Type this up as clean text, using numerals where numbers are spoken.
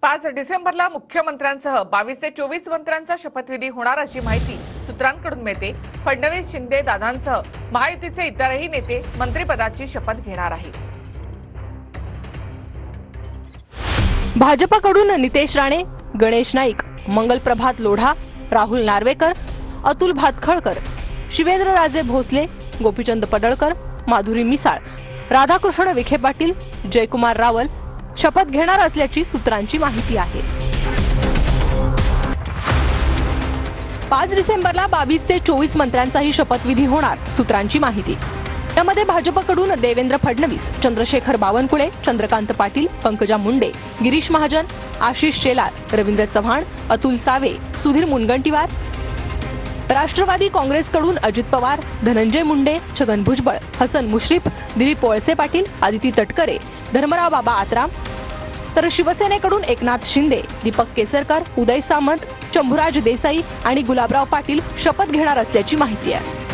5 डिसेंबरला मुख्यमंत्र्यांसह 22 ते 24 मंत्र्यांचा शपथविधी होणार अशी माहिती सूत्रांकडून मिळते। फडणवीस, शिंदे दादांसह महायुतीचे इतरही नेते मंत्रिपदाची शपथ घेणार आहेत। भाजपकडून नितेश राणे, गणेश नाईक, मंगल प्रभात लोढा, राहुल नार्वेकर, अतुल भातखळकर, शिवेंद्रराजे भोसले, गोपीचंद पडळकर, माधुरी मिसाळ, राधाकृष्ण विखे पाटील, जयकुमार रावल शपथ घेणार असल्याची सूत्रांची माहिती आहे। 5 डिसेंबरला 22 ते 24 मंत्र्यांचाही शपथविधी होणार, सूत्रांची माहिती। यामध्ये भाजपकडून देवेंद्र फडणवीस, चंद्रशेखर बावनकुळे, चंद्रकांत पाटील, पंकजा मुंडे, गिरीश महाजन, आशिष शेलार, रवींद्र चव्हाण, अतुल सावे, सुधीर मुनगंटीवार। राष्ट्रवादी काँग्रेसकडून अजित पवार, धनंजय मुंडे, छगन भुजबळ, हसन मुश्रीफ, दिलीप वळसे पाटील, आदिती तटकरे, धर्मराव बाबा आत्राम। तर शिवसेनेकडून एकनाथ शिंदे, दीपक केसरकर, उदय सामंत, शंभूराज देसाई आणि गुलाबराव पाटील शपथ घेणार असल्याची माहिती आहे।